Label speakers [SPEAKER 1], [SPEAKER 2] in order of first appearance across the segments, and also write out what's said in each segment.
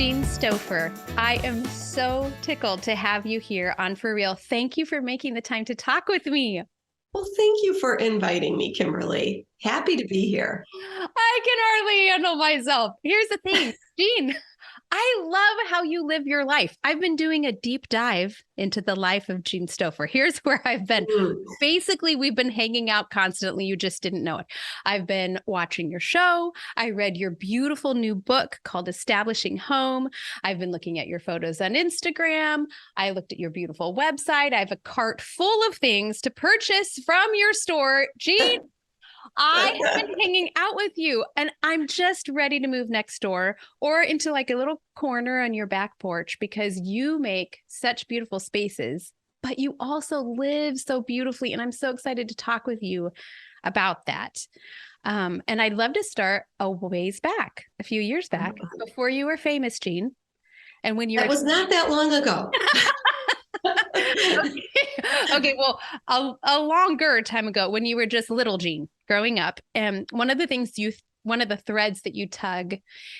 [SPEAKER 1] Jean Stoffer. I am so tickled to have you here on For Real. Thank you for making the time to talk with me.
[SPEAKER 2] Well, thank you for inviting me, Kimberly. Happy to be here.
[SPEAKER 1] I can hardly handle myself. Here's the thing, Jean, I love how you live your life. I've been doing a deep dive into the life of Jean Stoffer. Here's where I've been. Basically, we've been hanging out constantly. You just didn't know it. I've been watching your show. I read your beautiful new book called Establishing Home. I've been looking at your photos on Instagram. I looked at your beautiful website. I have a cart full of things to purchase from your store. Jean, I have been hanging out with you and I'm just ready to move next door or into like a little corner on your back porch because you make such beautiful spaces, but you also live so beautifully. And I'm so excited to talk with you about that. And I'd love to start a ways back, a few years back, before you were famous, Jean. And when you
[SPEAKER 2] That was not that long ago.
[SPEAKER 1] Okay, well, a longer time ago when you were just little Jean growing up. And one of the threads that you tug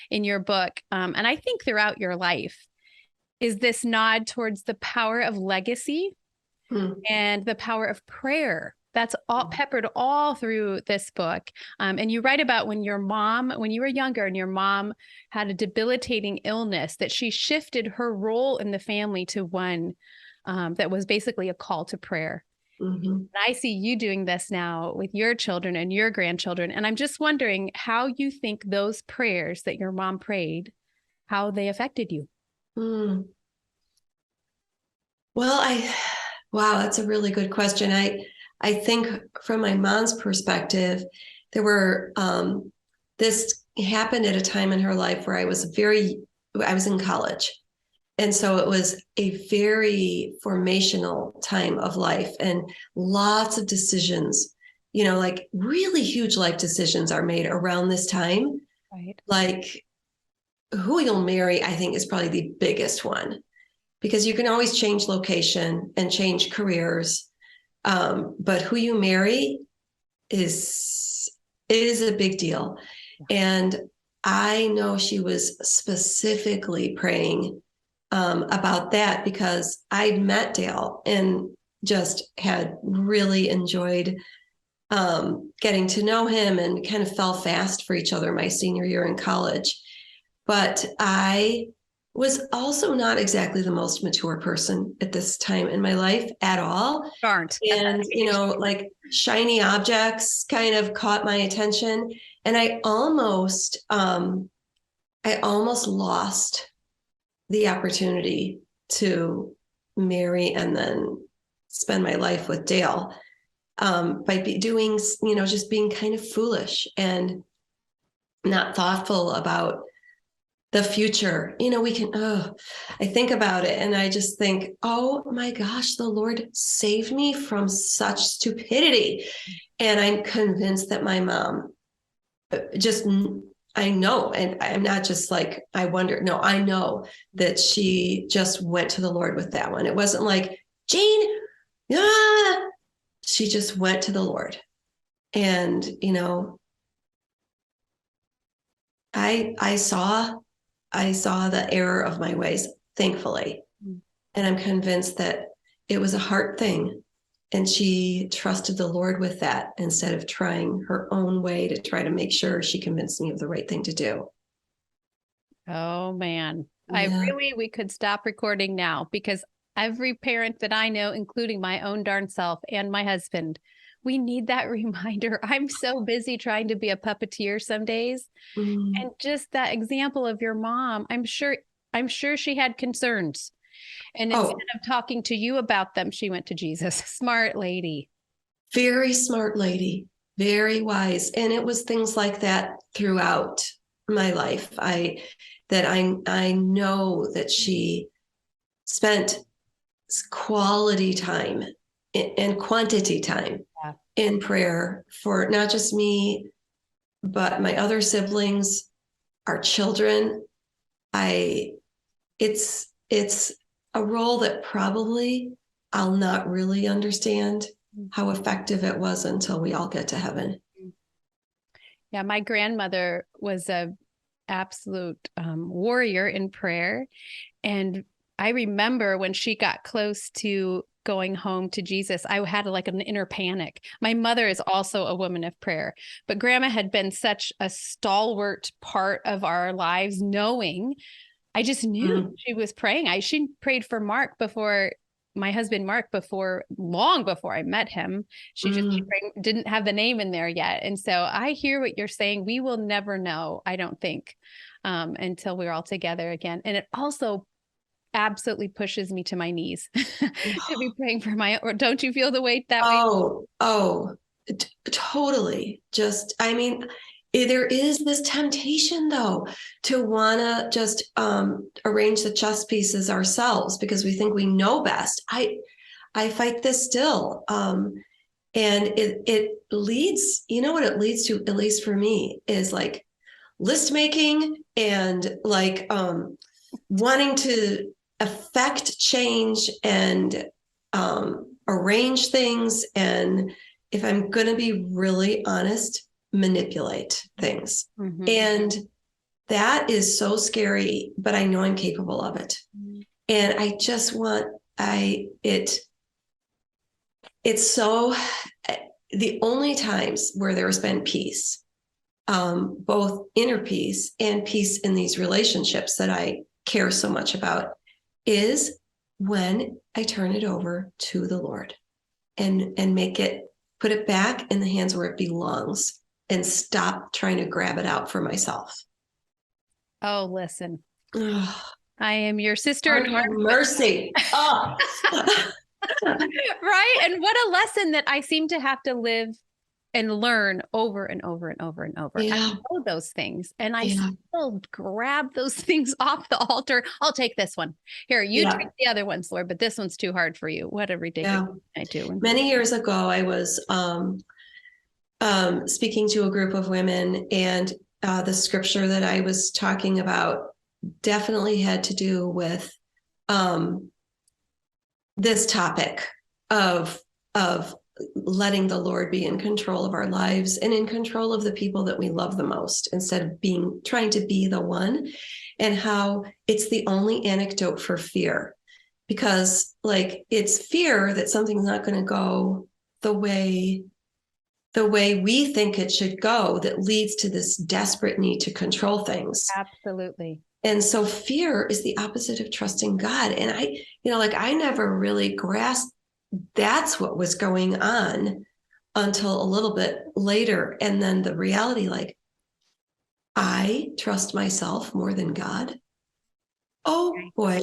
[SPEAKER 1] in your book, and I think throughout your life, is this nod towards the power of legacy and the power of prayer. That's all peppered all through this book. And you write about when you were younger and your mom had a debilitating illness, that she shifted her role in the family to one that was basically a call to prayer. And I see you doing this now with your children and your grandchildren. And I'm just wondering how you think those prayers that your mom prayed, how they affected you.
[SPEAKER 2] Well, wow, that's a really good question. I think from my mom's perspective, this happened at a time in her life where I was in college. And so it was a very formational time of life and lots of decisions, like really huge life decisions are made around this time.
[SPEAKER 1] Right.
[SPEAKER 2] Like who you'll marry, I think is probably the biggest one because you can always change location and change careers. But who you marry is a big deal. Yeah. And I know she was specifically praying about that because I'd met Dale and just had really enjoyed getting to know him and kind of fell fast for each other my senior year in college. But I was also not exactly the most mature person at this time in my life at all.
[SPEAKER 1] Aren't.
[SPEAKER 2] And, like shiny objects kind of caught my attention. And I almost lost the opportunity to marry and then spend my life with Dale by doing, just being kind of foolish and not thoughtful about the future. I think about it and I just think, oh my gosh, the Lord saved me from such stupidity. And I'm convinced that my mom I know, and I'm not just like, I wonder, no, I know that she just went to the Lord with that one. It wasn't like, Jean, she just went to the Lord. And, I saw the error of my ways, thankfully. And I'm convinced that it was a heart thing. And she trusted the Lord with that instead of trying her own way to try to make sure she convinced me of the right thing to do.
[SPEAKER 1] Oh, man.
[SPEAKER 2] Yeah.
[SPEAKER 1] We could stop recording now because every parent that I know, including my own darn self and my husband, we need that reminder. I'm so busy trying to be a puppeteer some days. And just that example of your mom, I'm sure she had concerns. And instead of talking to you about them, she went to Jesus. Smart lady.
[SPEAKER 2] Very smart lady, very wise. And it was things like that throughout my life. I know that she spent quality time and quantity time in prayer for not just me, but my other siblings, our children. It's a role that probably I'll not really understand how effective it was until we all get to heaven.
[SPEAKER 1] Yeah, my grandmother was a absolute warrior in prayer. And I remember when she got close to going home to Jesus, I had like an inner panic. My mother is also a woman of prayer, but grandma had been such a stalwart part of our lives, knowing I just knew she was praying. She prayed for Mark before my husband, Mark, long before I met him. She didn't have the name in there yet. And so I hear what you're saying. We will never know, I don't think, until we're all together again. And it also absolutely pushes me to my knees to be praying for or don't you feel the weight that way?
[SPEAKER 2] Totally. Just, I mean, there is this temptation though to want to just arrange the chess pieces ourselves because we think we know best. I fight this still. And it leads, you know what it leads to, at least for me, is like list making and like wanting to affect change and arrange things. And if I'm going to be really honest, manipulate things. And that is so scary, but I know I'm capable of it. And I just want, it's so, the only times where there has been peace, both inner peace and peace in these relationships that I care so much about, is when I turn it over to the Lord and put it back in the hands where it belongs and stop trying to grab it out for myself.
[SPEAKER 1] Oh, listen, I am your sister in
[SPEAKER 2] have mercy. Oh.
[SPEAKER 1] Right. And what a lesson that I seem to have to live and learn over and over and over and over.
[SPEAKER 2] Yeah.
[SPEAKER 1] I know those things and I still grab those things off the altar. I'll take this one. Here, you take the other ones, Lord, but this one's too hard for you. What a ridiculous thing I do.
[SPEAKER 2] Many years ago, I was speaking to a group of women, and the scripture that I was talking about definitely had to do with this topic of letting the Lord be in control of our lives and in control of the people that we love the most, instead of trying to be the one, and how it's the only antidote for fear, because like it's fear that something's not going to go the way we think it should go that leads to this desperate need to control things.
[SPEAKER 1] Absolutely.
[SPEAKER 2] And so fear is the opposite of trusting God. And I never really grasped that's what was going on until a little bit later. And then the reality, like, I trust myself more than God. Oh boy,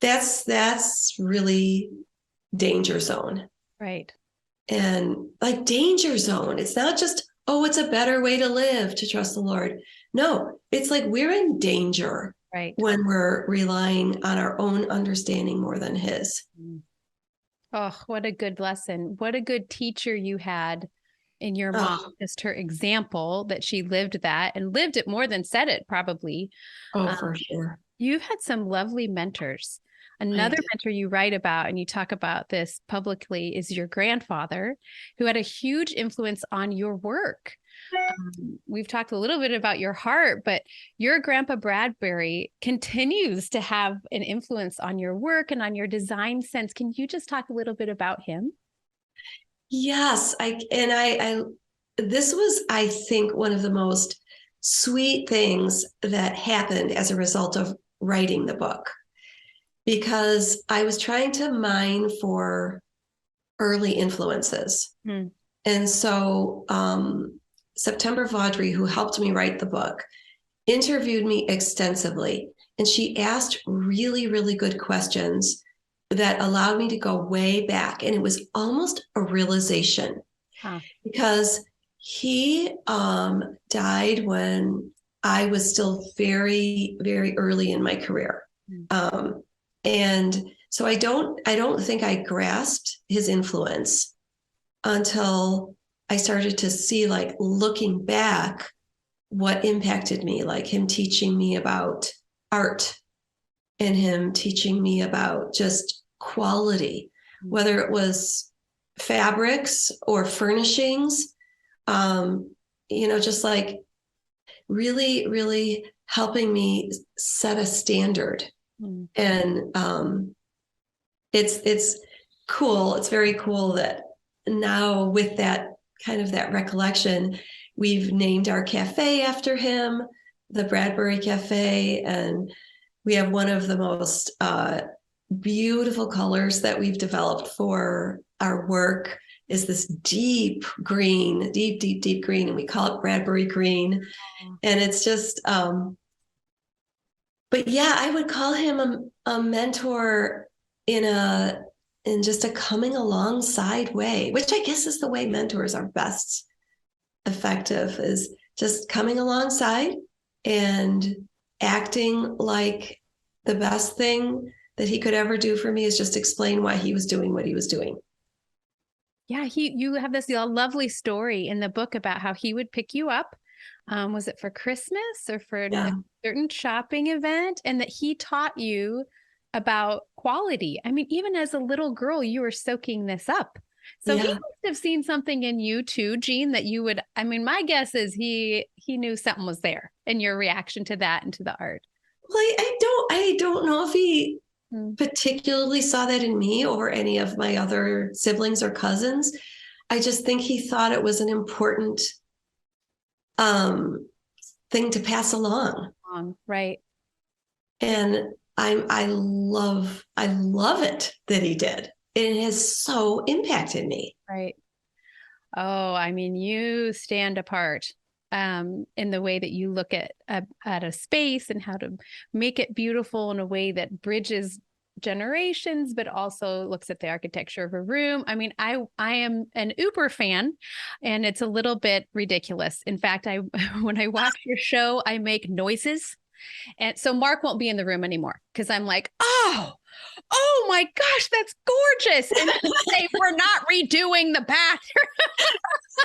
[SPEAKER 2] that's really danger zone.
[SPEAKER 1] Right.
[SPEAKER 2] And like danger zone, it's not just, oh, it's a better way to live to trust the Lord. No, it's like we're in danger when we're relying on our own understanding more than his.
[SPEAKER 1] Oh, what a good lesson. What a good teacher you had in your mom. Just her example that she lived that and lived it more than said it, probably.
[SPEAKER 2] Oh, for sure.
[SPEAKER 1] You've had some lovely mentors. Another mentor you write about, and you talk about this publicly, is your grandfather, who had a huge influence on your work. We've talked a little bit about your heart, but your grandpa Bradbury continues to have an influence on your work and on your design sense. Can you just talk a little bit about him?
[SPEAKER 2] Yes, this was, I think, one of the most sweet things that happened as a result of writing the book, because I was trying to mine for early influences. And so September Vaudry, who helped me write the book, interviewed me extensively, and she asked really, really good questions that allowed me to go way back. And it was almost a realization because he died when I was still very, very early in my career. And so I don't think I grasped his influence until I started to see, like, looking back, what impacted me, like him teaching me about art and him teaching me about just quality, whether it was fabrics or furnishings, just like really, really helping me set a standard.
[SPEAKER 1] Mm.
[SPEAKER 2] And it's cool. It's very cool that now with that kind of that recollection, we've named our cafe after him, the Bradbury Cafe, and we have one of the most beautiful colors that we've developed for our work is this deep green, deep green, and we call it Bradbury green. And it's just, but yeah, I would call him a mentor in just a coming alongside way, which I guess is the way mentors are best effective, is just coming alongside and acting like the best thing that he could ever do for me is just explain why he was doing what he was doing.
[SPEAKER 1] Yeah, you have this lovely story in the book about how he would pick you up. Was it for Christmas or for a certain shopping event? And that he taught you about quality. I mean, even as a little girl, you were soaking this up. So he must have seen something in you too, Jean, that you would, I mean, my guess is he knew something was there in your reaction to that and to the art.
[SPEAKER 2] Well, I don't know if he particularly saw that in me or any of my other siblings or cousins. I just think he thought it was an important thing to pass along.
[SPEAKER 1] Right.
[SPEAKER 2] And I love it that he did. It has so impacted me.
[SPEAKER 1] Right. Oh, I mean, you stand apart in the way that you look at a space and how to make it beautiful in a way that bridges generations, but also looks at the architecture of a room. I mean, I am an Uber fan, and it's a little bit ridiculous. In fact, when I watch your show, I make noises. And so Mark won't be in the room anymore because I'm like, oh my gosh, that's gorgeous. And they say, we're not redoing the bathroom.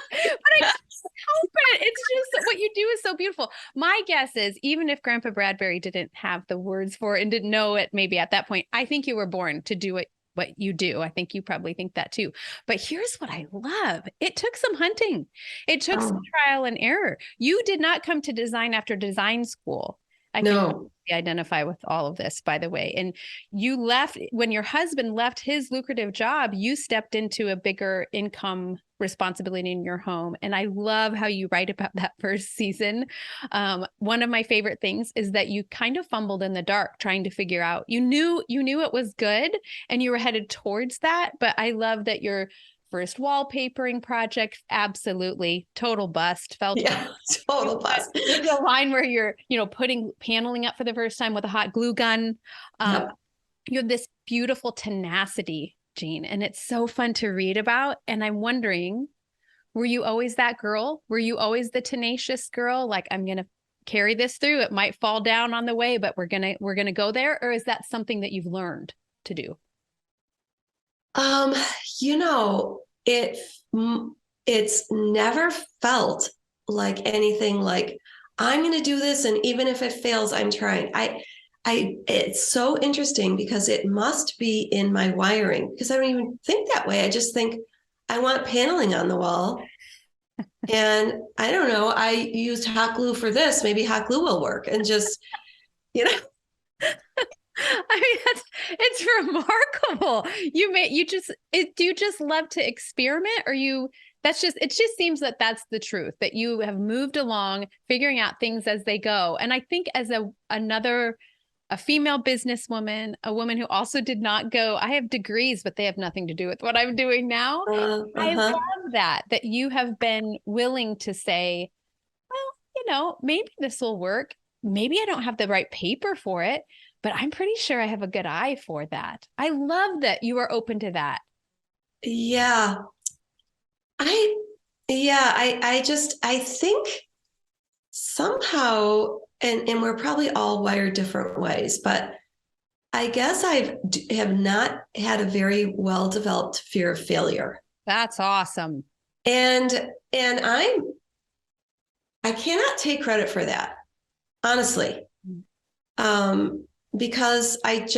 [SPEAKER 1] But I can't help it. It's just what you do is so beautiful. My guess is, even if Grandpa Bradbury didn't have the words for it and didn't know it, maybe at that point, I think you were born to do what you do. I think you probably think that too. But here's what I love. It took some hunting. It took some trial and error. You did not come to design after design school. I can identify with all of this, by the way. And you left, when your husband left his lucrative job, you stepped into a bigger income responsibility in your home. And I love how you write about that first season. One of my favorite things is that you kind of fumbled in the dark trying to figure out, you knew it was good and you were headed towards that. But I love that your first wallpapering project, absolutely total bust.
[SPEAKER 2] Total bust.
[SPEAKER 1] There's a line where you're, putting paneling up for the first time with a hot glue gun. You have this beautiful tenacity, Jean, and it's so fun to read about. And I'm wondering, were you always that girl? Were you always the tenacious girl? Like, I'm going to carry this through. It might fall down on the way, but we're going to go there. Or is that something that you've learned to do?
[SPEAKER 2] It's never felt like anything like I'm going to do this, and even if it fails, I'm trying. It's so interesting because it must be in my wiring, because I don't even think that way. I just think I want paneling on the wall. And I don't know, I used hot glue for this. Maybe hot glue will work. And just,
[SPEAKER 1] I mean, it's remarkable. Do you just love to experiment, or it just seems that that's the truth, that you have moved along figuring out things as they go. And I think as a female businesswoman, a woman who also did not go, I have degrees, but they have nothing to do with what I'm doing now. I love that you have been willing to say, well, maybe this will work. Maybe I don't have the right paper for it, but I'm pretty sure I have a good eye for that. I love that you are open to that.
[SPEAKER 2] Yeah. I think somehow, and we're probably all wired different ways, but I guess I have not had a very well-developed fear of failure.
[SPEAKER 1] That's awesome.
[SPEAKER 2] And I cannot take credit for that, honestly. Because it's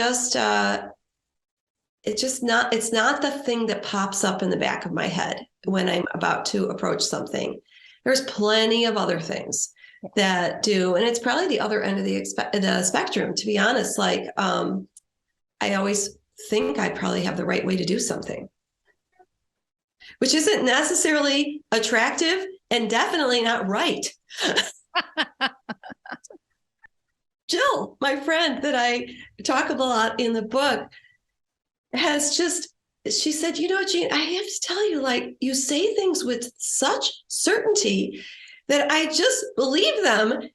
[SPEAKER 2] not the thing that pops up in the back of my head when I'm about to approach something. There's plenty of other things that do, and it's probably the other end of the spectrum, to be honest. Like, I always think I probably have the right way to do something, which isn't necessarily attractive and definitely not right. Jill, my friend that I talk a lot in the book, she said, Jean, I have to tell you, like, you say things with such certainty that I just believe them. And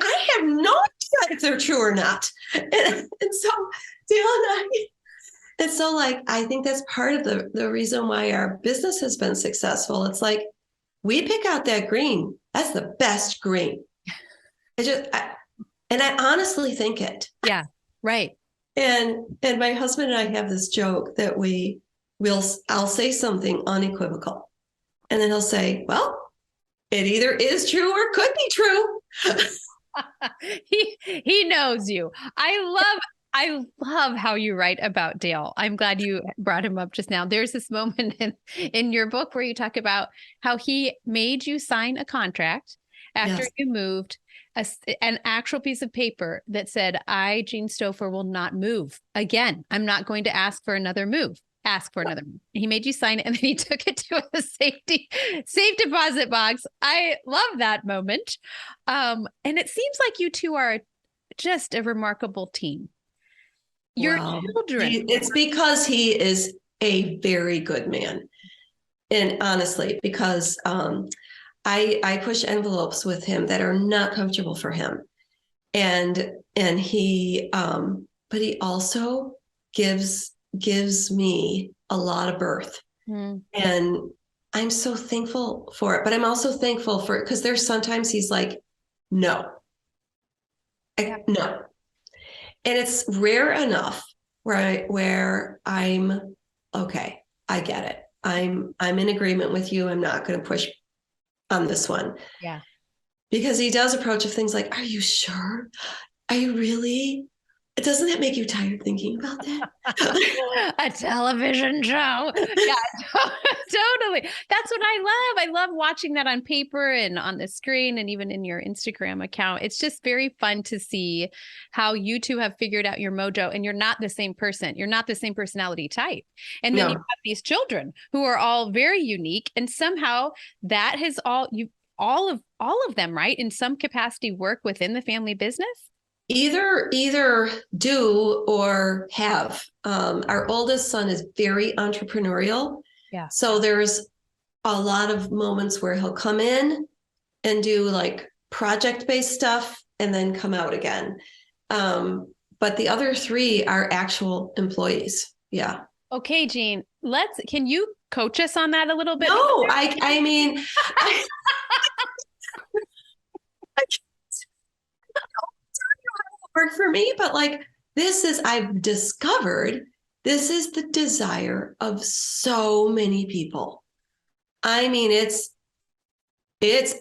[SPEAKER 2] I have no idea if they're true or not. And so Dale and so like, I think that's part of the reason why our business has been successful. It's like, we pick out that green. That's the best green. And I honestly think it.
[SPEAKER 1] Yeah, right.
[SPEAKER 2] And my husband and I have this joke that I'll say something unequivocal. And then he'll say, well, it either is true or could be true.
[SPEAKER 1] He knows you. I love how you write about Dale. I'm glad you brought him up just now. There's this moment in your book where you talk about how he made you sign a contract after
[SPEAKER 2] Yes.
[SPEAKER 1] you moved, an actual piece of paper that said, I, Jean Stoffer, will not move again. I'm not going to ask for another move. Ask for another move. He made you sign it, and then he took it to a safe deposit box. I love that moment. And it seems like you two are just a remarkable team. Your children.
[SPEAKER 2] It's because he is a very good man. And honestly, because I push envelopes with him that are not comfortable for him. And he, but he also gives me a lot of birth. And I'm so thankful for it. But I'm also thankful for it because there's sometimes he's like, no. No. And it's rare enough where I'm okay. I get it. I'm in agreement with you. I'm not going to push on this one.
[SPEAKER 1] Yeah.
[SPEAKER 2] Because he does approach of things like, are you sure? Are you really? Doesn't that make you tired thinking about that?
[SPEAKER 1] A television show. Yeah, totally. That's what I love. I love watching that on paper and on the screen and even in your Instagram account. It's just very fun to see how you two have figured out your mojo, and you're not the same person. You're not the same personality type. And then you have these children who are all very unique, and somehow that has all of them, right, in some capacity work within the family business.
[SPEAKER 2] Either do or have. Our oldest son is very entrepreneurial.
[SPEAKER 1] Yeah.
[SPEAKER 2] So there's a lot of moments where he'll come in and do like project-based stuff and then come out again. But the other three are actual employees. Yeah.
[SPEAKER 1] Okay, Jean, can you coach us on that a little bit?
[SPEAKER 2] No, I mean, work for me, but like I've discovered this is the desire of so many people. I mean, it's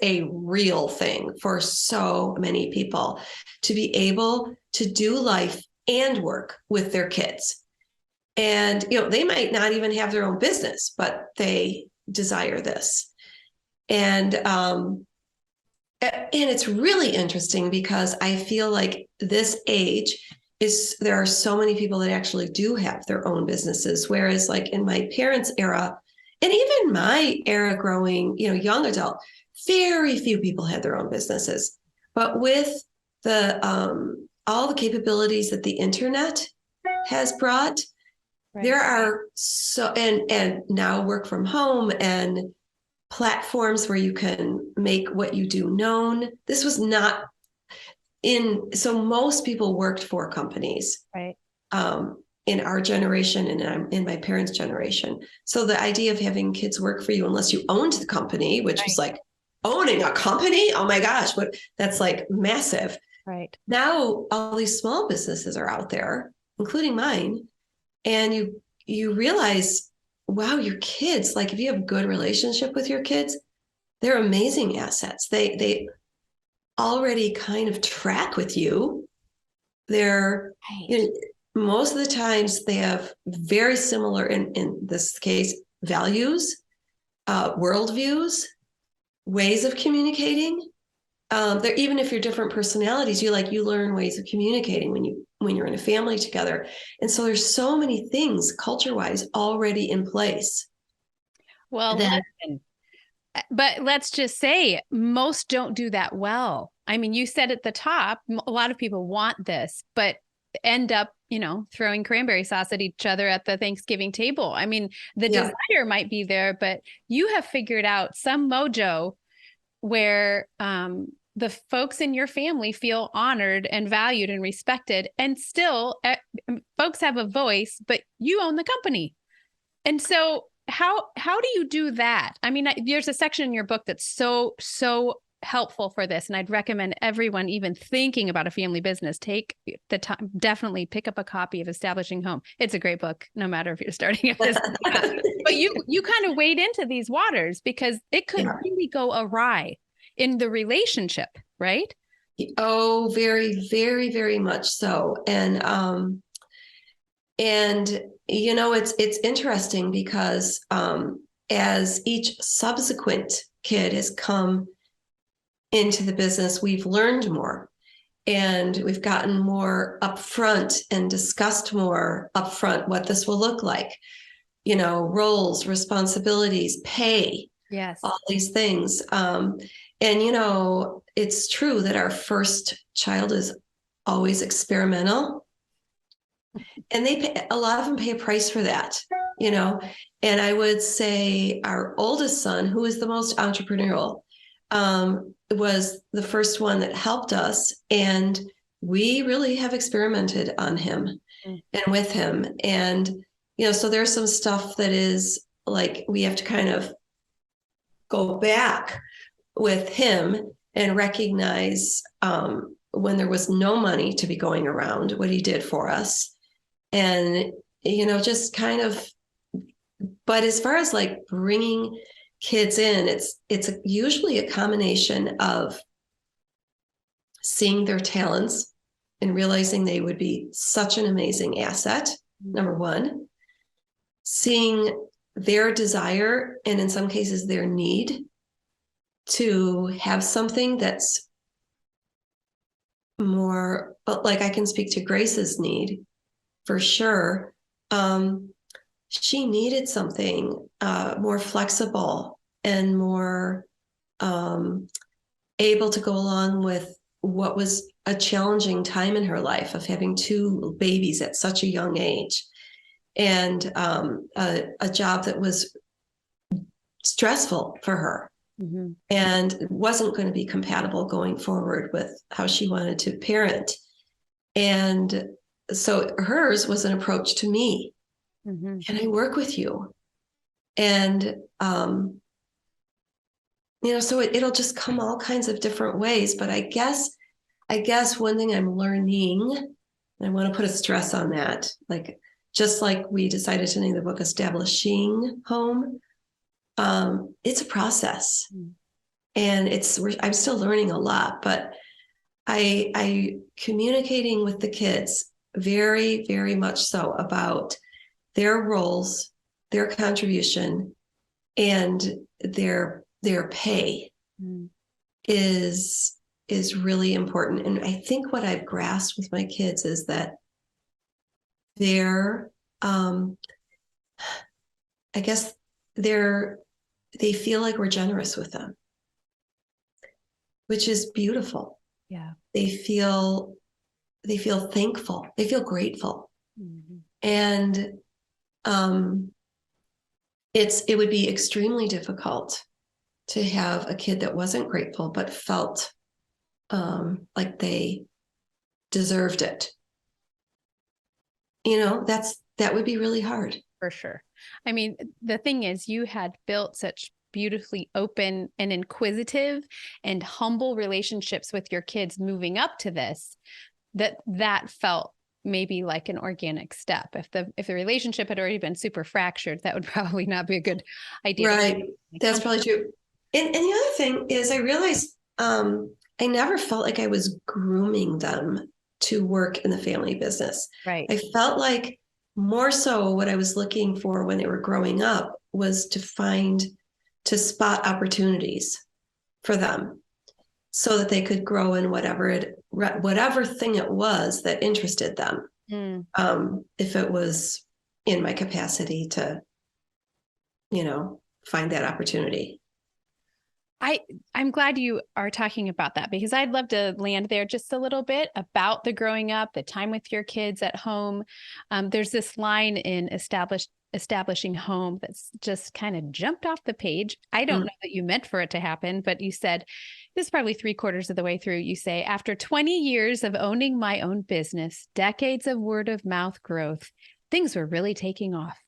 [SPEAKER 2] a real thing for so many people to be able to do life and work with their kids. And, they might not even have their own business, but they desire this. And it's really interesting because I feel like this age there are so many people that actually do have their own businesses. Whereas like in my parents' era, and even my era growing, young adult, very few people had their own businesses. But with the all the capabilities that the internet has brought, right, there are and now work from home and platforms where you can make what you do known. This was not so most people worked for companies,
[SPEAKER 1] right?
[SPEAKER 2] In our generation and in my parents' generation. So the idea of having kids work for you, unless you owned the company, which was like owning a company. Oh my gosh, that's like massive.
[SPEAKER 1] Right.
[SPEAKER 2] Now all these small businesses are out there, including mine. And you realize, wow, your kids, like if you have a good relationship with your kids, they're amazing assets. They already kind of track with you. They're, most of the times they have very similar, in this case, values, worldviews, ways of communicating. there, even if you're different personalities, you learn ways of communicating when you're in a family together. And so there's so many things culture-wise already in place.
[SPEAKER 1] Well, listen, but let's just say most don't do that well. I mean, you said at the top, a lot of people want this, but end up, throwing cranberry sauce at each other at the Thanksgiving table. I mean, the desire might be there, but you have figured out some mojo where the folks in your family feel honored and valued and respected, and still folks have a voice, but you own the company. And so how do you do that? I mean, there's a section in your book that's so helpful for this, and I'd recommend everyone even thinking about a family business take the time, definitely pick up a copy of Establishing Home. It's a great book, no matter if you're starting a business. But you kind of wade into these waters because it could really go awry in the relationship, right?
[SPEAKER 2] Oh, very, very, very much so. And it's interesting because as each subsequent kid has come into the business, we've learned more, and we've gotten more upfront and discussed more upfront what this will look like. Roles, responsibilities, pay,
[SPEAKER 1] yes,
[SPEAKER 2] all these things. And it's true that our first child is always experimental, and a lot of them pay a price for that. And I would say our oldest son, who is the most entrepreneurial, was the first one that helped us, and we really have experimented on him and with him. And so there's some stuff that is like we have to kind of go back with him and recognize when there was no money to be going around, what he did for us. And just kind of, but as far as like bringing kids in, it's usually a combination of seeing their talents and realizing they would be such an amazing asset, number one, seeing their desire, and in some cases their need to have something that's more, like I can speak to Grace's need for sure. She needed something more flexible and more able to go along with what was a challenging time in her life of having two babies at such a young age, and a job that was stressful for her, and wasn't going to be compatible going forward with how she wanted to parent. And so hers was an approach to me. Can I work with you? And, so it'll just come all kinds of different ways. But I guess one thing I'm learning, and I want to put a stress on that, like, just like we decided to name the book Establishing Home, it's a process. And I'm still learning a lot, but I communicating with the kids very, very much so about their roles, their contribution, and their pay is really important. And I think what I've grasped with my kids is that they feel like we're generous with them, which is beautiful.
[SPEAKER 1] Yeah.
[SPEAKER 2] They feel thankful. They feel grateful. And it would be extremely difficult to have a kid that wasn't grateful, but felt like they deserved it. That would be really hard.
[SPEAKER 1] For sure. I mean, the thing is, you had built such beautifully open and inquisitive and humble relationships with your kids moving up to this, that felt maybe like an organic step. If the relationship had already been super fractured, that would probably not be a good idea.
[SPEAKER 2] Right. That's probably true. And the other thing is, I realized I never felt like I was grooming them to work in the family business.
[SPEAKER 1] Right.
[SPEAKER 2] I felt like more so what I was looking for when they were growing up was to spot opportunities for them. so that they could grow in whatever thing it was that interested them. If it was in my capacity to, find that opportunity.
[SPEAKER 1] I'm glad you are talking about that, because I'd love to land there just a little bit about the growing up, the time with your kids at home. There's this line in Establishing Home that's just kind of jumped off the page. I don't know that you meant for it to happen, but you said, this is probably 3/4 of the way through. You say, after 20 years of owning my own business, decades of word of mouth growth, things were really taking off.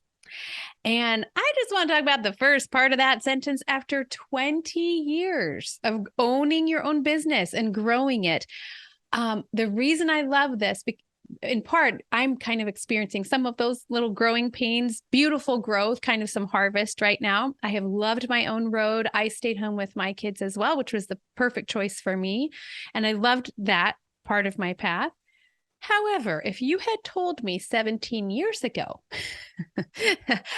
[SPEAKER 1] And I just want to talk about the first part of that sentence. After 20 years of owning your own business and growing it, the reason I love this, in part, I'm kind of experiencing some of those little growing pains, beautiful growth, kind of some harvest right now. I have loved my own road. I stayed home with my kids as well, which was the perfect choice for me. And I loved that part of my path. However, if you had told me 17 years ago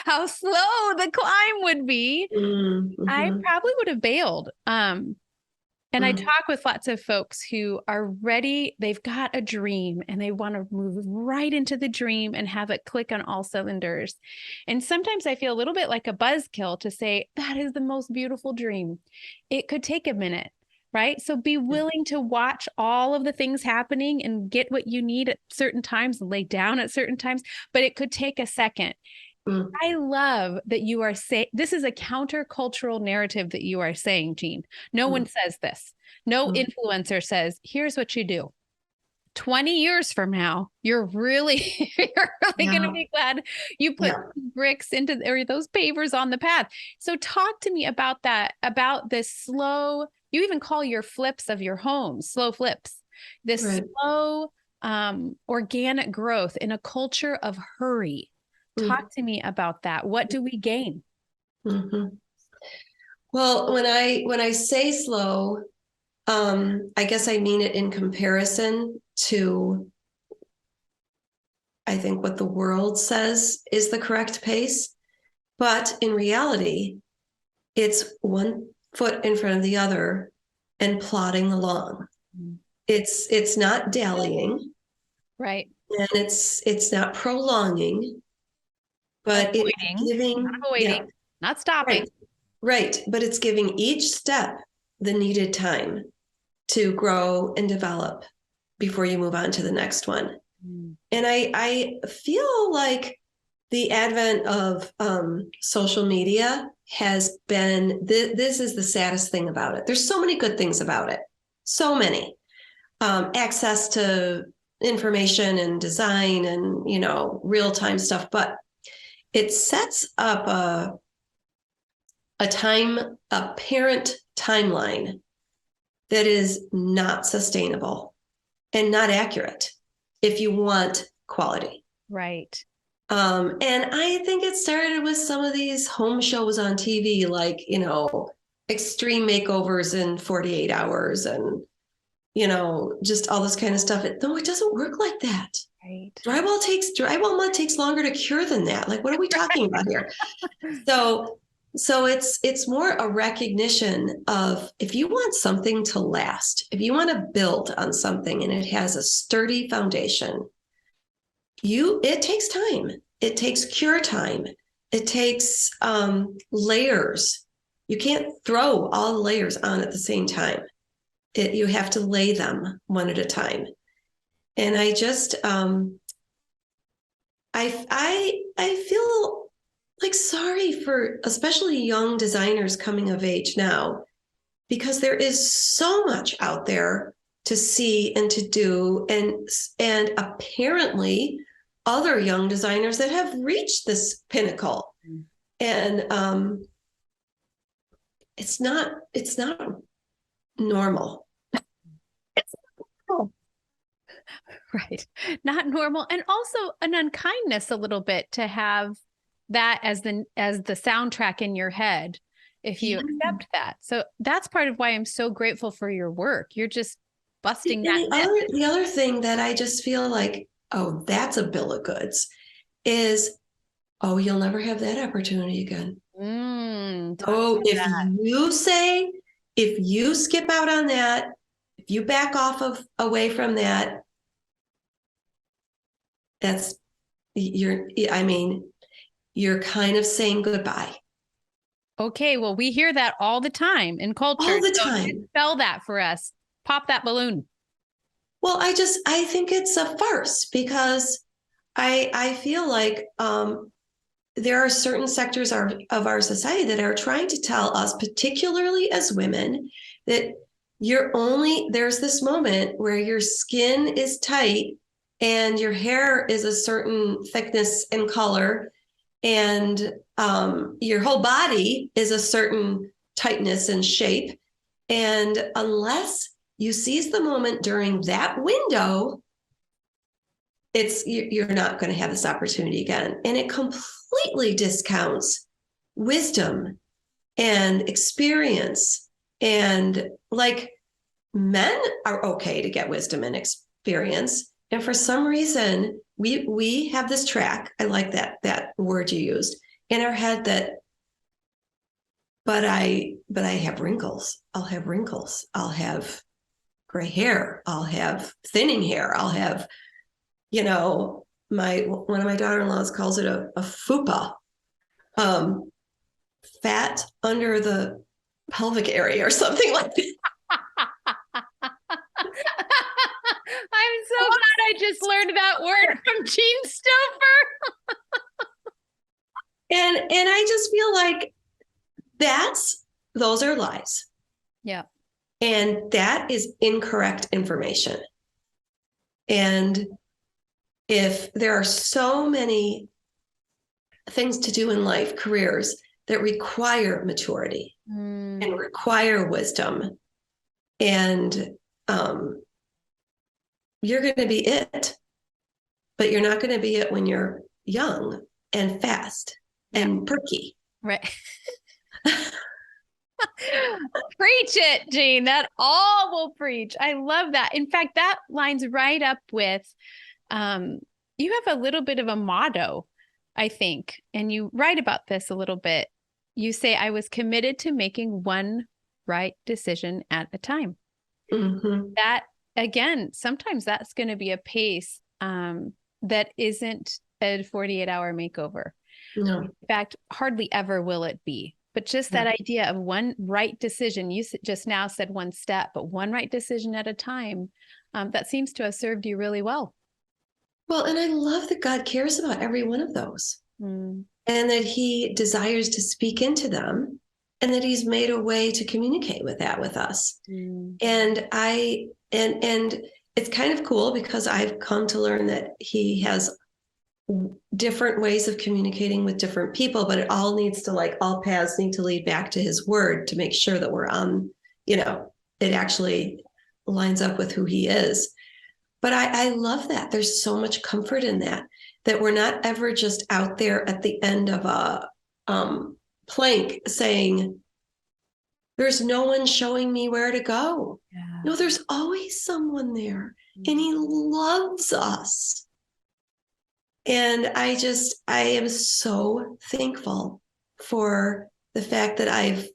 [SPEAKER 1] how slow the climb would be, I probably would have bailed. And I talk with lots of folks who are ready. They've got a dream and they want to move right into the dream and have it click on all cylinders. And sometimes I feel a little bit like a buzzkill to say, that is the most beautiful dream. It could take a minute. Right? So be willing to watch all of the things happening and get what you need at certain times and lay down at certain times, but it could take a second. I love that you are saying, this is a countercultural narrative that you are saying, Jean. No one says this. No influencer says, here's what you do. 20 years from now, you're really going to be glad you put bricks into, or those pavers on the path. So talk to me about that, about this slow, you even call your flips of your home slow flips, this slow, organic growth in a culture of hurry. Talk to me about that. What do we gain?
[SPEAKER 2] Well, when I say slow, I guess I mean it in comparison to, I think, what the world says is the correct pace. But in reality, it's one foot in front of the other and plodding along. It's not dallying.
[SPEAKER 1] Right.
[SPEAKER 2] And it's not prolonging, but it's giving,
[SPEAKER 1] not avoiding, not stopping.
[SPEAKER 2] Right. But it's giving each step the needed time to grow and develop before you move on to the next one. And I feel like the advent of social media has been, this is the saddest thing about it. There's so many good things about it. So many. Access to information and design and, real-time stuff. But it sets up a parent timeline that is not sustainable and not accurate if you want quality.
[SPEAKER 1] Right.
[SPEAKER 2] And I think it started with some of these home shows on TV, like, extreme makeovers in 48 hours and, just all this kind of stuff. No, it doesn't work like that.
[SPEAKER 1] Right.
[SPEAKER 2] Drywall mud takes longer to cure than that. Like, what are we talking about here? So it's more a recognition of, if you want something to last, if you want to build on something and it has a sturdy foundation, it takes time. It takes cure time. It takes layers. You can't throw all the layers on at the same time. You have to lay them one at a time. And I just, I feel like sorry for especially young designers coming of age now, because there is so much out there to see and to do, and apparently other young designers that have reached this pinnacle. And it's not normal.
[SPEAKER 1] Right. Not normal. And also an unkindness a little bit to have that as the soundtrack in your head, if you accept that. So that's part of why I'm so grateful for your work. You're just busting that.
[SPEAKER 2] The other thing that I just feel like, oh, that's a bill of goods, is, oh, you'll never have that opportunity again. If you say if you skip out on that, if you back off away from that, you're kind of saying goodbye.
[SPEAKER 1] Okay, well, we hear that all the time in culture.
[SPEAKER 2] All the
[SPEAKER 1] So
[SPEAKER 2] time.
[SPEAKER 1] spell that for us. Pop that balloon.
[SPEAKER 2] Well, I think it's a farce because I feel like there are certain sectors of our society that are trying to tell us, particularly as women, that there's this moment where your skin is tight and your hair is a certain thickness and color, and your whole body is a certain tightness and shape. And unless you seize the moment during that window, you're not going to have this opportunity again. And it completely discounts wisdom and experience. And like, men are okay to get wisdom and experience. And for some reason, we have this track. I like that word you used in our head that, but I have wrinkles. I'll have wrinkles. I'll have gray hair. I'll have thinning hair. I'll have, one of my daughter-in-laws calls it a fupa, fat under the pelvic area or something like that.
[SPEAKER 1] I'm so glad I just learned that word from Jean Stoffer.
[SPEAKER 2] And I just feel like those are lies.
[SPEAKER 1] Yeah.
[SPEAKER 2] And that is incorrect information. And if there are so many things to do in life, careers that require maturity and require wisdom, and you're going to be it, but you're not going to be it when you're young and fast and perky.
[SPEAKER 1] Right. Preach it, Jean. That all will preach. I love that. In fact, that lines right up with, you have a little bit of a motto, I think, and you write about this a little bit. You say, I was committed to making one right decision at a time.
[SPEAKER 2] Mm-hmm.
[SPEAKER 1] That, again, sometimes that's going to be a pace that isn't a 48-hour makeover.
[SPEAKER 2] No.
[SPEAKER 1] In fact, hardly ever will it be. But just that idea of one right decision, you just now said one step, but one right decision at a time, that seems to have served you really well.
[SPEAKER 2] Well, and I love that God cares about every one of those, and that he desires to speak into them, and that he's made a way to communicate with us. And and it's kind of cool because I've come to learn that he has different ways of communicating with different people, but all paths need to lead back to his word to make sure that we're on, it actually lines up with who he is. But I love that. There's so much comfort in that we're not ever just out there at the end of a plank saying, there's no one showing me where to go. Yeah. No, there's always someone there, and he loves us. And I am so thankful for the fact that I've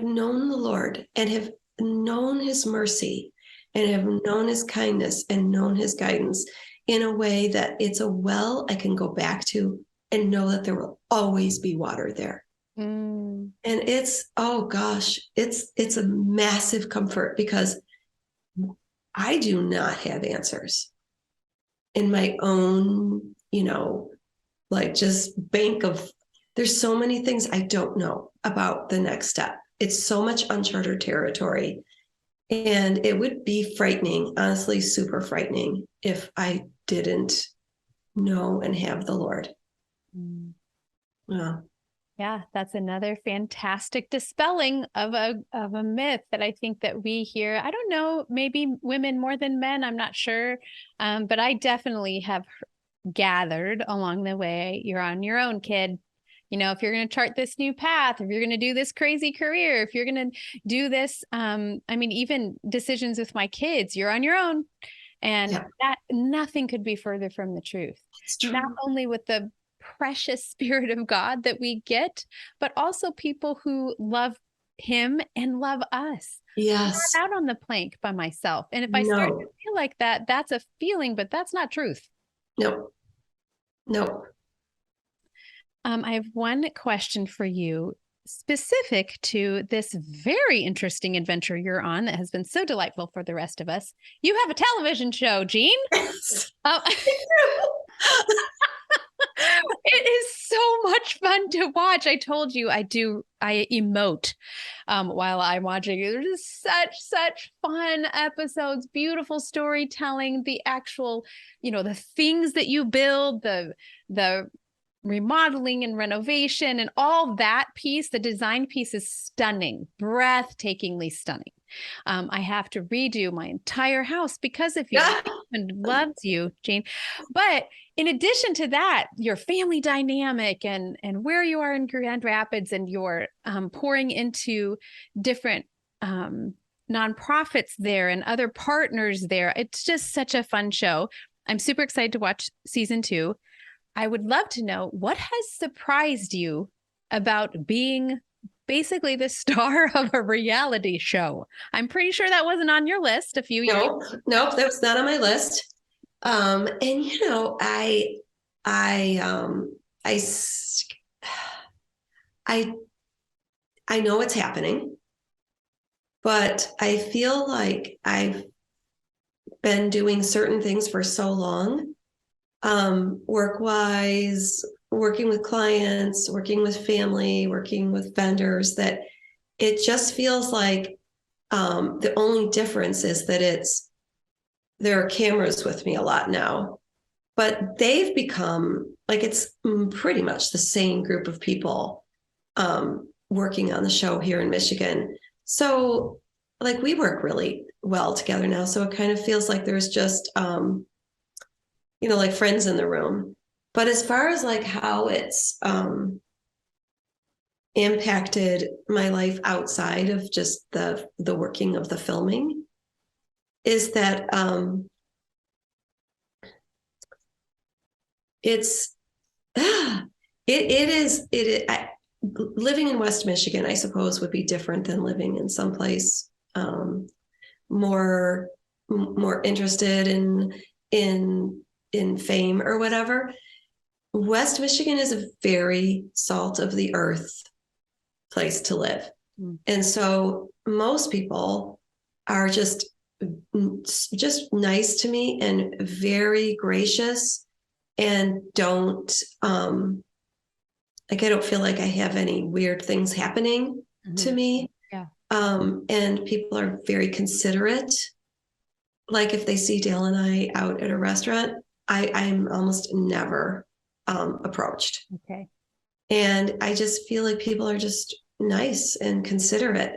[SPEAKER 2] known the Lord and have known his mercy and have known his kindness and known his guidance in a way that it's a well I can go back to and know that there will always be water there. And it's, oh gosh, it's a massive comfort because I do not have answers in my own, just bank of, there's so many things I don't know about the next step. It's so much uncharted territory. And it would be frightening, honestly, super frightening if I didn't know and have the Lord. Yeah.
[SPEAKER 1] Yeah, that's another fantastic dispelling of a myth that I think that we hear. I don't know, maybe women more than men, I'm not sure. But I definitely have gathered along the way, you're on your own, kid. If you're going to chart this new path, if you're going to do this crazy career, if you're going to do this, even decisions with my kids, you're on your own. And that nothing could be further from the truth. Not only with the precious Spirit of God that we get, but also people who love him and love us.
[SPEAKER 2] Yes.
[SPEAKER 1] I'm not out on the plank by myself. And if I start to
[SPEAKER 2] No.
[SPEAKER 1] feel like that, that's a feeling, but that's not truth.
[SPEAKER 2] No. No.
[SPEAKER 1] I have one question for you specific to this very interesting adventure you're on that has been so delightful for the rest of us. You have a television show, Jean. Um, it is so much fun to watch. I told you I emote while I'm watching it. They're just such fun episodes, beautiful storytelling, the actual, the things that you build, the remodeling and renovation and all that piece. The design piece is stunning, breathtakingly stunning. I have to redo my entire house because of you. My husband loves you, Jane. But in addition to that, your family dynamic and where you are in Grand Rapids and your pouring into different nonprofits there and other partners there. It's just such a fun show. I'm super excited to watch season 2. I would love to know what has surprised you about being basically the star of a reality show. I'm pretty sure that wasn't on your list a few years ago.
[SPEAKER 2] No, that was not on my list. And I know it's happening, but I feel like I've been doing certain things for so long, work-wise, working with clients, working with family, working with vendors, that it just feels like the only difference is that there are cameras with me a lot now, but they've become like, it's pretty much the same group of people working on the show here in Michigan. So like we work really well together now. So it kind of feels like there's just, like friends in the room. But as far as like how it's impacted my life outside of just the working of the filming, is that living in West Michigan, I suppose, would be different than living in someplace more interested in fame or whatever. West Michigan is a very salt of the earth place to live. And so most people are just nice to me and very gracious, and don't I don't feel like I have any weird things happening to me.
[SPEAKER 1] Yeah.
[SPEAKER 2] And people are very considerate. Like if they see Dale and I out at a restaurant, I'm almost never approached.
[SPEAKER 1] Okay.
[SPEAKER 2] And I just feel like people are just nice and considerate.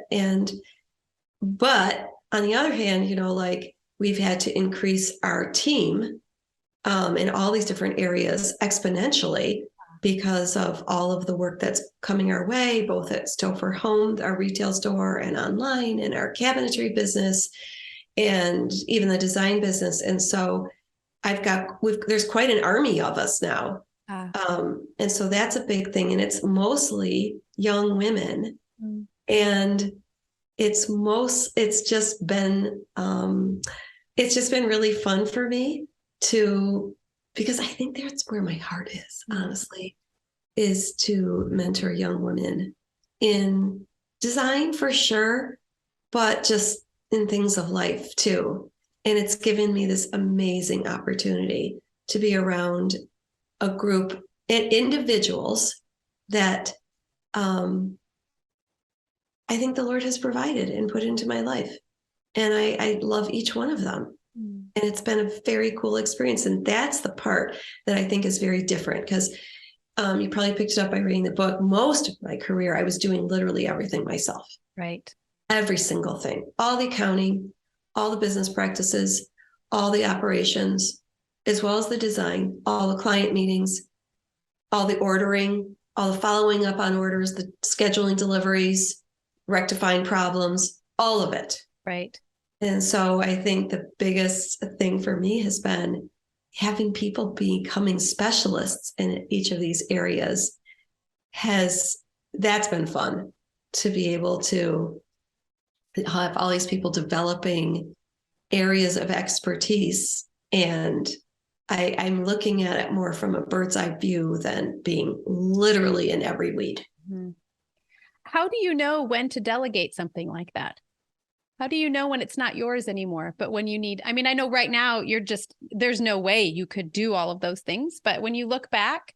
[SPEAKER 2] But on the other hand, like we've had to increase our team in all these different areas exponentially because of all of the work that's coming our way, both at Stoffer Home, our retail store, and online, and our cabinetry business, and even the design business. And so there's quite an army of us now. And so that's a big thing. And it's mostly young women. And it's just been really fun for me because I think that's where my heart is, honestly, is to mentor young women in design for sure, but just in things of life too. And it's given me this amazing opportunity to be around a group and individuals that I think the Lord has provided and put into my life. And I love each one of them. And it's been a very cool experience. And that's the part that I think is very different, because you probably picked it up by reading the book. Most of my career, I was doing literally everything myself.
[SPEAKER 1] Right.
[SPEAKER 2] Every single thing, all the accounting, all the business practices, all the operations, as well as the design, all the client meetings, all the ordering, all the following up on orders, the scheduling deliveries, rectifying problems, all of it.
[SPEAKER 1] Right.
[SPEAKER 2] And so I think the biggest thing for me has been having people becoming specialists in each of these areas. That's been fun. to be able to have all these people developing areas of expertise. And I'm looking at it more from a bird's eye view than being literally in every weed.
[SPEAKER 1] Mhm. How do you know when to delegate something like that? How do you know when it's not yours anymore? But when you need, I mean, I know right now there's no way you could do all of those things. But when you look back,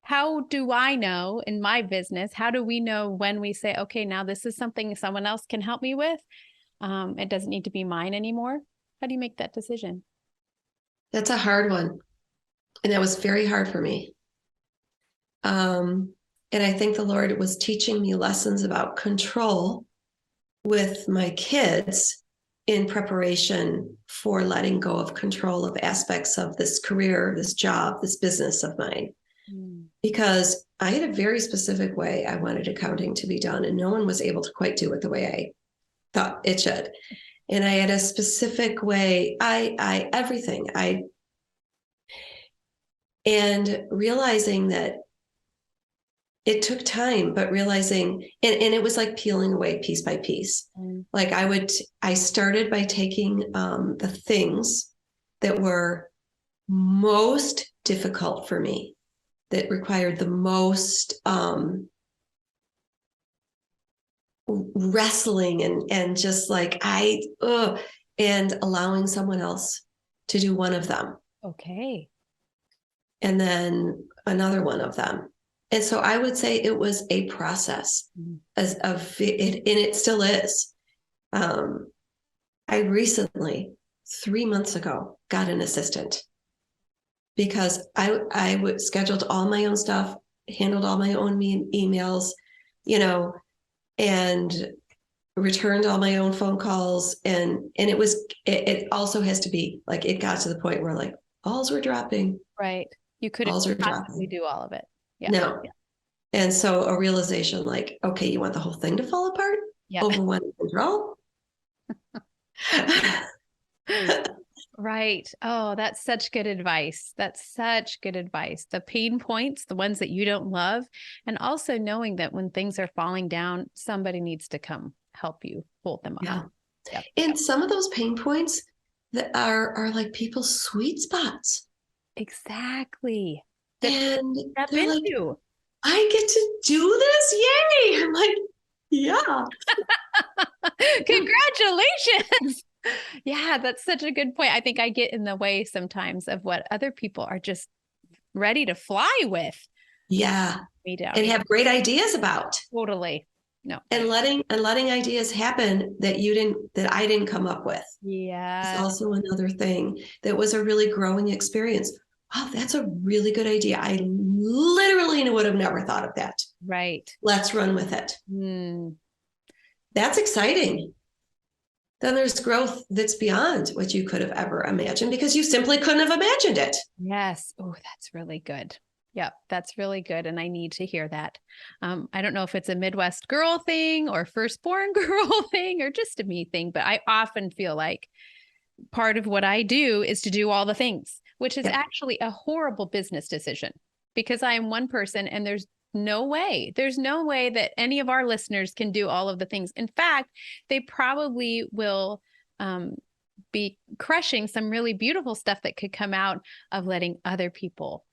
[SPEAKER 1] how do I know in my business? How do we know when we say, okay, now this is something someone else can help me with? It doesn't need to be mine anymore. How do you make that decision?
[SPEAKER 2] That's a hard one. And that was very hard for me. And I think the Lord was teaching me lessons about control with my kids in preparation for letting go of control of aspects of this career, this job, this business of mine. Because I had a very specific way I wanted accounting to be done, and no one was able to quite do it the way I thought it should. And I had a specific way, everything. And realizing that it took time, but realizing, and it was like peeling away piece by piece. Like I started by taking the things that were most difficult for me, that required the most wrestling and just like and allowing someone else to do one of them.
[SPEAKER 1] Okay.
[SPEAKER 2] And then another one of them. And so I would say it was a process of it, and it still is. I recently, 3 months ago, got an assistant because I scheduled all my own stuff, handled all my own emails, and returned all my own phone calls. And it also has to be like, it got to the point where like balls were dropping.
[SPEAKER 1] Right. You couldn't possibly do all of it. Yeah.
[SPEAKER 2] No. Yeah. And so a realization like, okay, you want the whole thing to fall apart over one control?
[SPEAKER 1] Right. Oh, that's such good advice. That's such good advice. The pain points, the ones that you don't love, and also knowing that when things are falling down, somebody needs to come help you hold them up.
[SPEAKER 2] Yeah. And some of those pain points that are like people's sweet spots.
[SPEAKER 1] Exactly.
[SPEAKER 2] And
[SPEAKER 1] they're
[SPEAKER 2] like, I get to do this? Yay. I'm like, yeah.
[SPEAKER 1] Congratulations. Yeah, that's such a good point. I think I get in the way sometimes of what other people are just ready to fly with.
[SPEAKER 2] Yeah. And have great ideas about.
[SPEAKER 1] Totally. No.
[SPEAKER 2] And letting ideas happen that I didn't come up with.
[SPEAKER 1] Yeah.
[SPEAKER 2] It's also another thing that was a really growing experience. Wow, that's a really good idea. I literally would have never thought of that.
[SPEAKER 1] Right.
[SPEAKER 2] Let's run with it. That's exciting. Then there's growth that's beyond what you could have ever imagined because you simply couldn't have imagined it.
[SPEAKER 1] Yes. Oh, that's really good. Yep, that's really good. And I need to hear that. I don't know if it's a Midwest girl thing or firstborn girl thing or just a me thing, but I often feel like part of what I do is to do all the things, which is actually a horrible business decision because I am one person and there's no way that any of our listeners can do all of the things. In fact, they probably will be crushing some really beautiful stuff that could come out of letting other people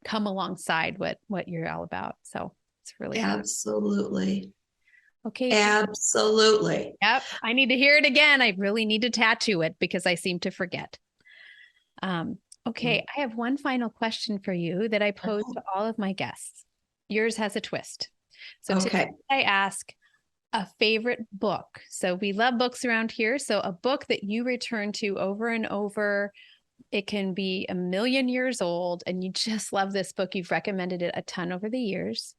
[SPEAKER 1] come alongside what you're all about. So it's really
[SPEAKER 2] absolutely
[SPEAKER 1] cool. Okay.
[SPEAKER 2] Absolutely.
[SPEAKER 1] Yep. I need to hear it again. I really need to tattoo it because I seem to forget. Okay. I have one final question for you that I pose to all of my guests. Yours has a twist. So today I ask a favorite book. So we love books around here. So a book that you return to over and over. It can be 1,000,000 years old and you just love this book. You've recommended it a ton over the years.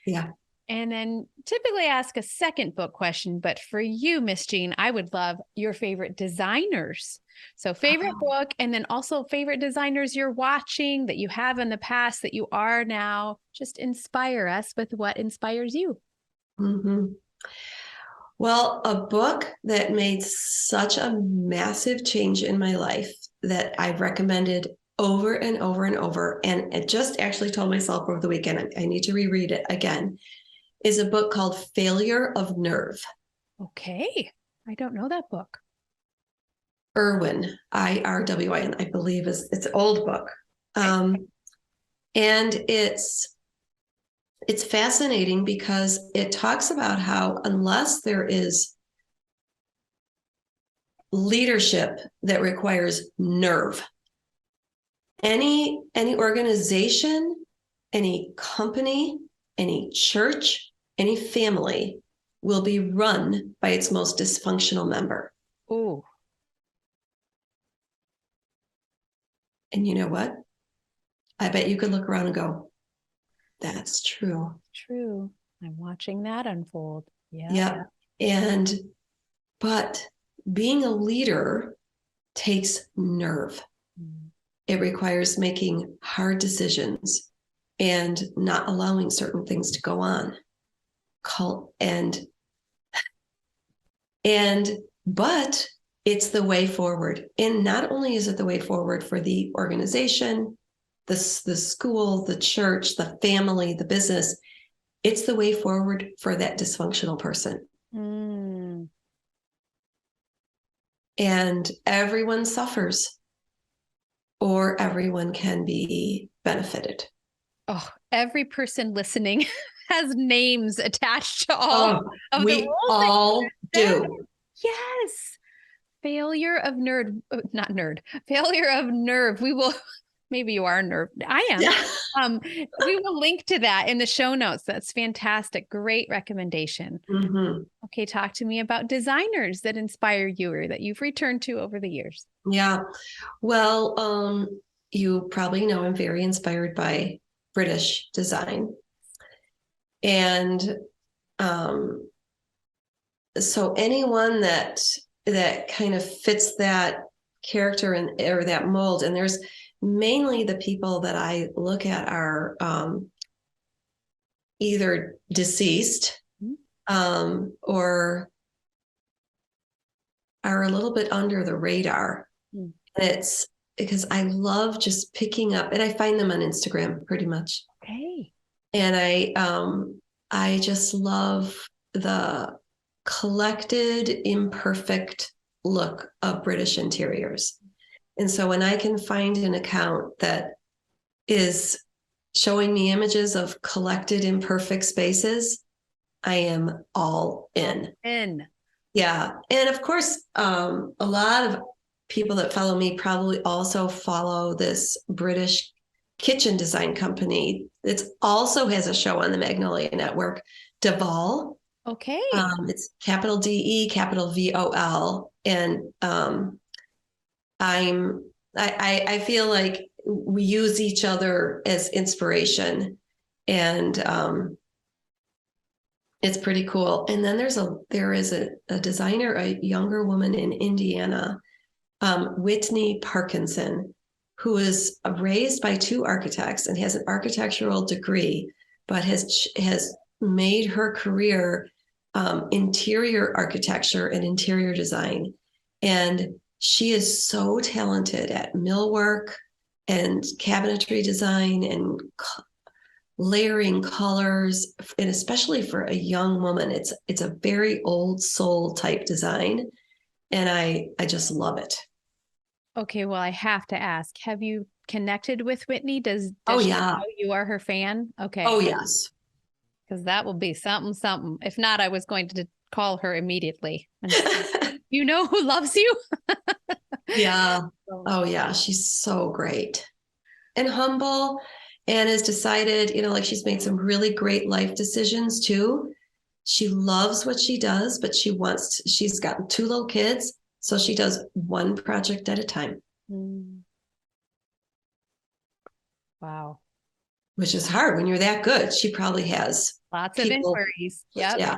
[SPEAKER 2] Yeah.
[SPEAKER 1] And then typically ask a second book question, but for you, Miss Jean, I would love your favorite designers. So favorite book, and then also favorite designers you're watching that you have in the past that you are now. Just inspire us with what inspires you.
[SPEAKER 2] Well, a book that made such a massive change in my life that I've recommended over and over and over, and I just actually told myself over the weekend, I need to reread it again, is a book called Failure of Nerve.
[SPEAKER 1] Okay. I don't know that book.
[SPEAKER 2] Irwin, Irwin, I believe it's an old book. And it's fascinating because it talks about how unless there is leadership that requires nerve, any organization, any company, any church, any family will be run by its most dysfunctional member.
[SPEAKER 1] Oh,
[SPEAKER 2] And you know what? I bet you could look around and go, that's true.
[SPEAKER 1] true. I'm watching that unfold.
[SPEAKER 2] Yeah. But being a leader takes nerve.
[SPEAKER 1] Mm.
[SPEAKER 2] It requires making hard decisions and not allowing certain things to go on. But it's the way forward. And not only is it the way forward for the organization, the school, the church, the family, the business, it's the way forward for that dysfunctional person.
[SPEAKER 1] Mm.
[SPEAKER 2] And everyone suffers, or everyone can be benefited.
[SPEAKER 1] Oh, every person listening has names attached to all of the
[SPEAKER 2] We
[SPEAKER 1] roles
[SPEAKER 2] all do.
[SPEAKER 1] Yes. Failure of nerd, not nerd, failure of nerve. We will, maybe you are a nerd. I am.
[SPEAKER 2] Yeah.
[SPEAKER 1] We will link to that in the show notes. That's fantastic. Great recommendation.
[SPEAKER 2] Mm-hmm.
[SPEAKER 1] Okay. Talk to me about designers that inspire you or that you've returned to over the years.
[SPEAKER 2] Yeah. Well, you probably know I'm very inspired by British design. And so anyone that kind of fits that character or that mold, and there's mainly the people that I look at are either deceased or are a little bit under the radar. And it's because I love just picking up, and I find them on Instagram pretty much.
[SPEAKER 1] Okay.
[SPEAKER 2] And I just love the collected, imperfect look of British interiors. And so when I can find an account that is showing me images of collected, imperfect spaces, I am all in. Yeah. And of course, a lot of people that follow me probably also follow this British kitchen design company. It also has a show on the Magnolia Network, Deval.
[SPEAKER 1] Okay.
[SPEAKER 2] It's capital DE, capital VOL. And I feel like we use each other as inspiration, and it's pretty cool. And then there is a designer, a younger woman in Indiana, Whitney Parkinson, who is raised by two architects and has an architectural degree, but has made her career interior architecture and interior design. And she is so talented at millwork and cabinetry design and layering colors, and especially for a young woman, it's a very old soul type design, and I just love it.
[SPEAKER 1] Okay, well, I have to ask, have you connected with Whitney? Does
[SPEAKER 2] Oh
[SPEAKER 1] she
[SPEAKER 2] yeah.
[SPEAKER 1] know you are her fan? Okay.
[SPEAKER 2] Oh yes.
[SPEAKER 1] Because that will be something. If not, I was going to call her immediately. You know who loves you?
[SPEAKER 2] Yeah. Oh yeah. She's so great and humble, and has decided, like she's made some really great life decisions too. She loves what she does, but she's got two little kids, so she does one project at a time.
[SPEAKER 1] Wow.
[SPEAKER 2] Which is hard when you're that good. She probably has
[SPEAKER 1] lots of inquiries. Yep.
[SPEAKER 2] Yeah.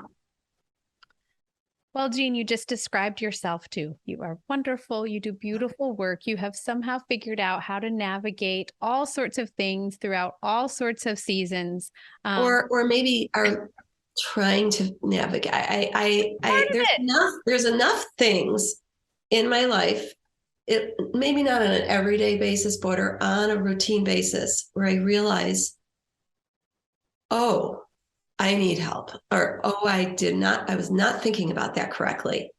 [SPEAKER 1] Well, Jean, you just described yourself too. You are wonderful. You do beautiful work. You have somehow figured out how to navigate all sorts of things throughout all sorts of seasons.
[SPEAKER 2] Or maybe are trying to navigate. There's enough things in my life, maybe not on an everyday basis, but on a routine basis, where I realize, oh, I need help, or, oh, I was not thinking about that correctly.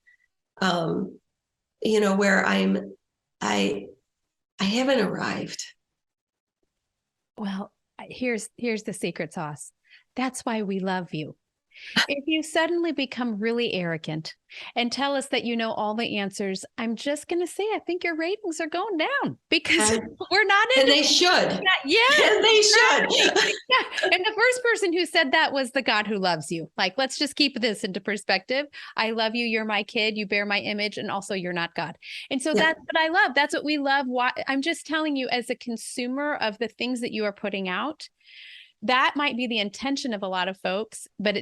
[SPEAKER 2] Where I haven't arrived.
[SPEAKER 1] Well, here's the secret sauce. That's why we love you. If you suddenly become really arrogant and tell us that you know all the answers, I'm just going to say, I think your ratings are going down because we're not
[SPEAKER 2] And
[SPEAKER 1] into
[SPEAKER 2] they should.
[SPEAKER 1] that. Yes.
[SPEAKER 2] And they should.
[SPEAKER 1] Yeah. And the first person who said that was the God who loves you. Like, let's just keep this into perspective. I love you. You're my kid. You bear my image. And also, you're not God. And so that's what I love. That's what we love. I'm just telling you, as a consumer of the things that you are putting out, that might be the intention of a lot of folks, but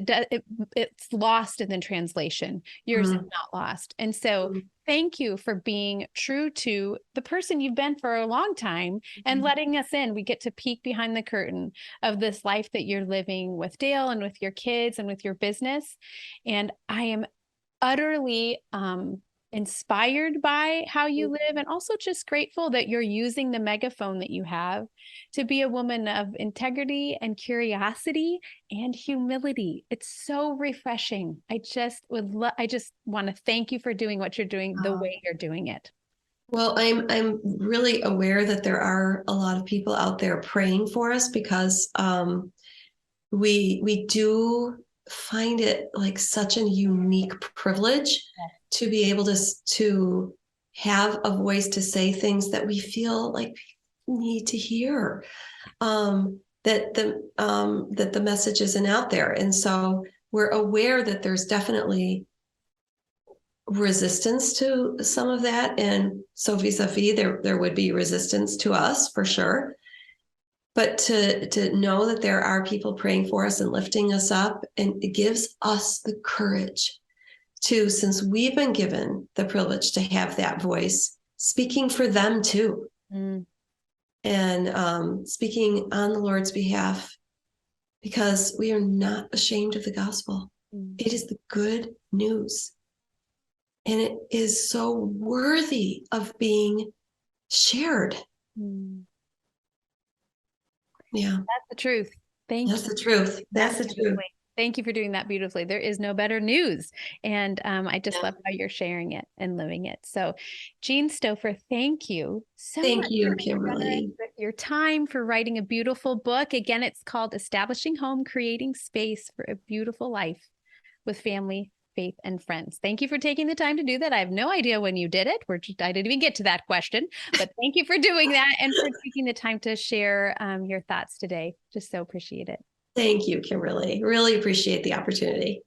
[SPEAKER 1] it's lost in the translation. Yours is not lost. And so thank you for being true to the person you've been for a long time and letting us in. We get to peek behind the curtain of this life that you're living with Dale and with your kids and with your business. And I am utterly inspired by how you live, and also just grateful that you're using the megaphone that you have to be a woman of integrity and curiosity and humility. It's so refreshing. I just want to thank you for doing what you're doing the way you're doing it.
[SPEAKER 2] Well, I'm really aware that there are a lot of people out there praying for us, because we do find it like such a unique privilege to be able to have a voice to say things that we feel like we need to hear, that the message isn't out there. And so we're aware that there's definitely resistance to some of that. And so vis-a-vis, there would be resistance to us for sure. But to know that there are people praying for us and lifting us up, and it gives us the courage to, since we've been given the privilege to have that voice, speaking for them too. And speaking on the Lord's behalf, because we are not ashamed of the gospel. It is the good news. And it is so worthy of being shared. Yeah.
[SPEAKER 1] That's the truth. Thank you.
[SPEAKER 2] That's the truth. That's the truth.
[SPEAKER 1] Thank you for doing that beautifully. There is no better news. And I just love how you're sharing it and living it. So Jean Stoffer, thank you so much.
[SPEAKER 2] Thank you, Kimberly.
[SPEAKER 1] Your time, for writing a beautiful book. Again, it's called Establishing Home, Creating Space for a Beautiful Life with Family, Faith, and Friends. Thank you for taking the time to do that. I have no idea when you did it. I didn't even get to that question, but thank you for doing that and for taking the time to share your thoughts today. Just so appreciate it.
[SPEAKER 2] Thank you, Kimberly. Really appreciate the opportunity.